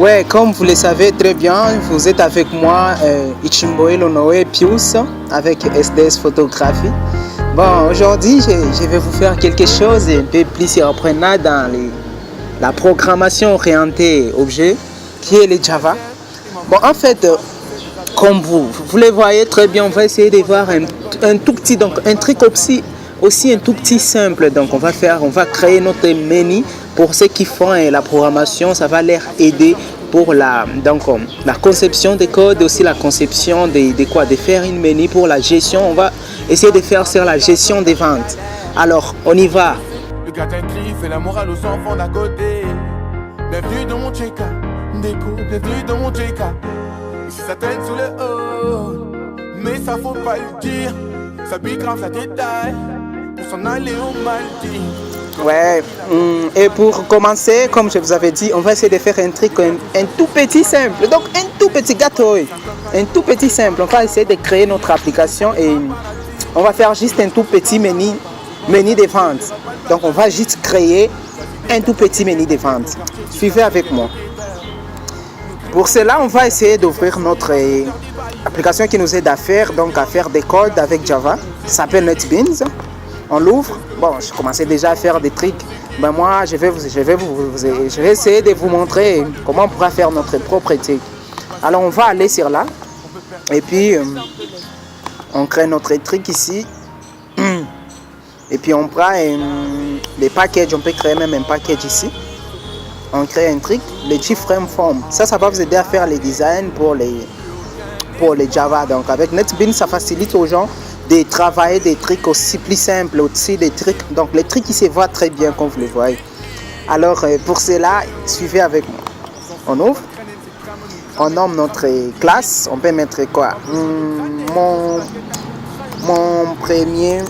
Ouais, comme vous le savez très bien, vous êtes avec moi, Ichimboe Lonoé Pius, avec SDS Photographie. Bon, aujourd'hui, je vais vous faire quelque chose un peu plus surprenant dans la programmation orientée objet, qui est le Java. Bon, en fait, comme vous le voyez très bien, on va essayer de voir un tout petit, donc un truc aussi un tout petit simple. Donc on va créer notre menu pour ceux qui font la programmation, ça va leur aider pour la conception des codes, aussi la conception de faire une menu pour la gestion. On va essayer de faire sur la gestion des ventes. Alors on y va. Le gardien crie, fait la morale aux enfants d'à côté. Bienvenue dans mon check-up, bienvenue dans mon check-up. Ici ça traîne sous le haut, mais ça faut pas le dire. Ça pique grave, ça détaille, pour s'en aller au Maldives. Ouais, et pour commencer, comme je vous avais dit, on va essayer de faire un truc, un tout petit simple. Donc un tout petit gâteau, un tout petit simple. On va essayer de créer notre application et on va faire juste un tout petit menu de vente. Donc on va juste créer un tout petit menu de vente. Suivez avec moi. Pour cela, on va essayer d'ouvrir notre application qui nous aide à faire des codes avec Java. Ça s'appelle NetBeans. On l'ouvre. Bon, je commençais déjà à faire des trucs. Ben moi, je vais essayer de vous montrer comment on pourra faire notre propre truc. Alors, on va aller sur là. Et puis, on crée notre truc ici. Et puis, on prend les packages. On peut créer même un package ici. On crée un truc, le G-Frame Form. Ça va vous aider à faire les designs pour les Java. Donc, avec NetBeans, ça facilite aux gens de travailler des trucs aussi plus simples, aussi des trucs. Donc les trucs qui se voient très bien comme vous le voyez. Alors pour cela, suivez avec moi. On ouvre. On nomme notre classe. On peut mettre quoi? Mon premier,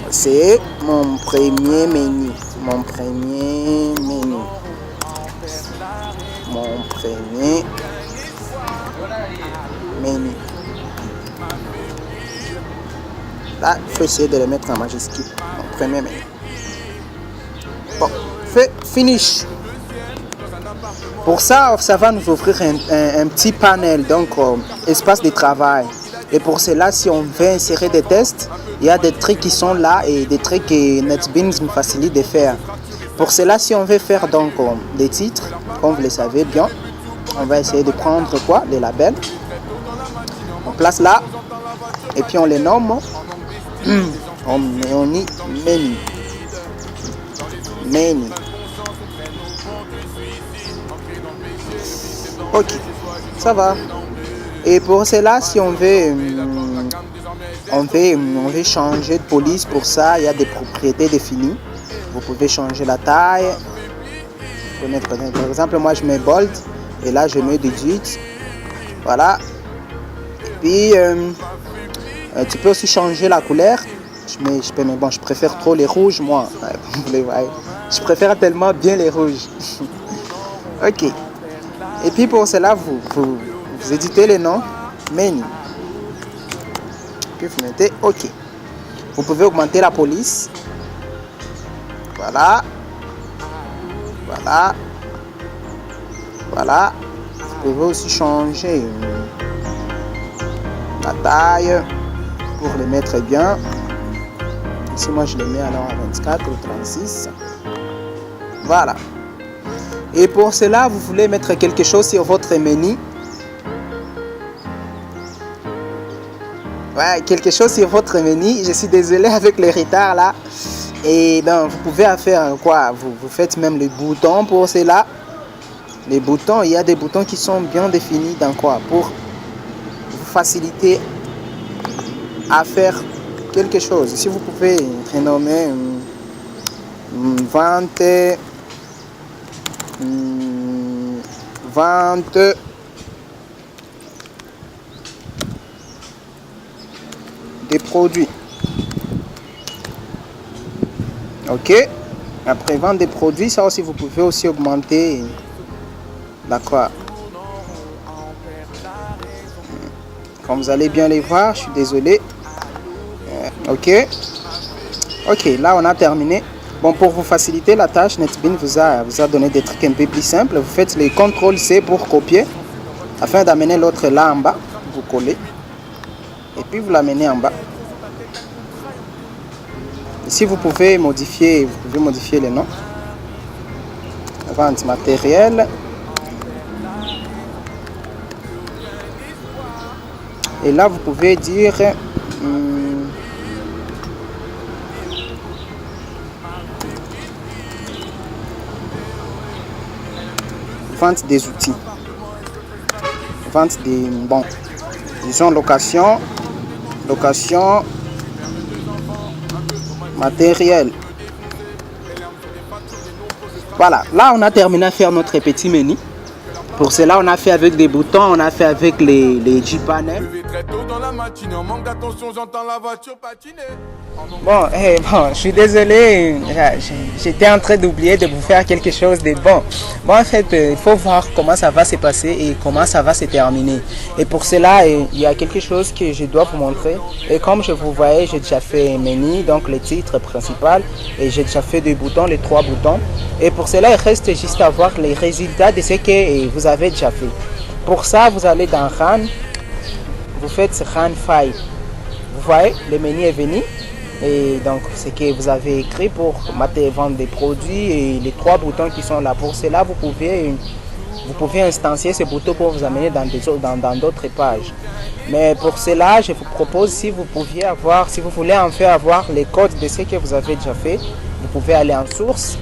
c'est mon premier menu. Mon premier menu. Mon premier menu. Là, il faut essayer de le mettre en majuscule. Mon premier menu. Bon, finish. Pour ça, ça va nous offrir un petit panel, donc espace de travail. Et pour cela, si on veut insérer des tests, il y a des trucs qui sont là et des trucs que NetBeans nous facilite de faire. Pour cela, si on veut faire donc des titres, comme vous le savez bien, on va essayer de prendre quoi? Les labels. On place là et puis on les nomme. On y menu. Menu. Ok, ça va. Et pour cela, si on veut changer de police, pour ça, il y a des propriétés définies. Vous pouvez changer la taille. Vous pouvez mettre, par exemple, moi je mets bold et là je mets 18. Voilà. Puis tu peux aussi changer la couleur. Mais bon, je préfère trop les rouges, moi. Je préfère tellement bien les rouges. Ok. Et puis pour cela, vous éditez les noms. Menu. Puis vous mettez OK. Vous pouvez augmenter la police. Voilà. Voilà. Voilà. Vous pouvez aussi changer la taille pour les mettre bien. Ici, moi, je les mets alors à 24 ou 36. Voilà. Et pour cela, vous voulez mettre quelque chose sur votre menu. Ouais, quelque chose sur votre menu. Je suis désolé avec le retard là. Et donc, vous pouvez faire quoi? Vous faites même les boutons pour cela. Les boutons, il y a des boutons qui sont bien définis dans quoi? Pour vous faciliter à faire quelque chose. Si vous pouvez renommer vente des produits. Ok. Après vente des produits, ça aussi vous pouvez aussi augmenter. D'accord. Comme vous allez bien les voir, je suis désolé. Ok. Ok, là on a terminé. Bon, pour vous faciliter la tâche, NetBeans vous a donné des trucs un peu plus simples. Vous faites le CTRL-C pour copier, afin d'amener l'autre là en bas. Vous collez, et puis vous l'amenez en bas. Ici, vous pouvez modifier les noms. Vente matérielle. Et là, vous pouvez dire vente des outils. Vente des... Bon, disons location matériel. Voilà, là on a terminé à faire notre petit menu. Pour cela, on a fait avec des boutons, on a fait avec les J-panels. Bon, je suis désolé, j'étais en train d'oublier de vous faire quelque chose de bon. Bon, en fait, il faut voir comment ça va se passer et comment ça va se terminer. Et pour cela, il y a quelque chose que je dois vous montrer. Et comme je vous voyais, j'ai déjà fait un menu, donc le titre principal, et j'ai déjà fait des boutons, les 3 boutons. Et pour cela, il reste juste à voir les résultats de ce que vous avez déjà fait. Pour ça, vous allez dans RAN, vous faites RAN File. Vous voyez, le menu est venu. Et donc, c'est que vous avez écrit pour vendre des produits et les 3 boutons qui sont là. Pour cela, vous pouvez instancier ce bouton pour vous amener dans d'autres pages. Mais pour cela, je vous propose, si vous voulez en faire avoir les codes de ce que vous avez déjà fait, vous pouvez aller en source.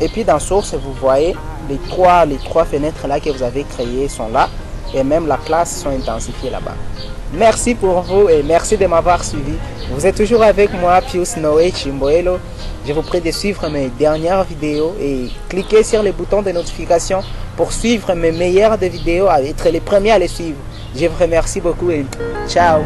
Et puis dans source, vous voyez les trois fenêtres là que vous avez créées sont là. Et même la classe sont intensifiées là-bas. Merci pour vous et merci de m'avoir suivi. Vous êtes toujours avec moi, Pius Noé Chimboelo. Je vous prie de suivre mes dernières vidéos et cliquez sur le bouton de notification pour suivre mes meilleures vidéos et être les premiers à les suivre. Je vous remercie beaucoup et ciao.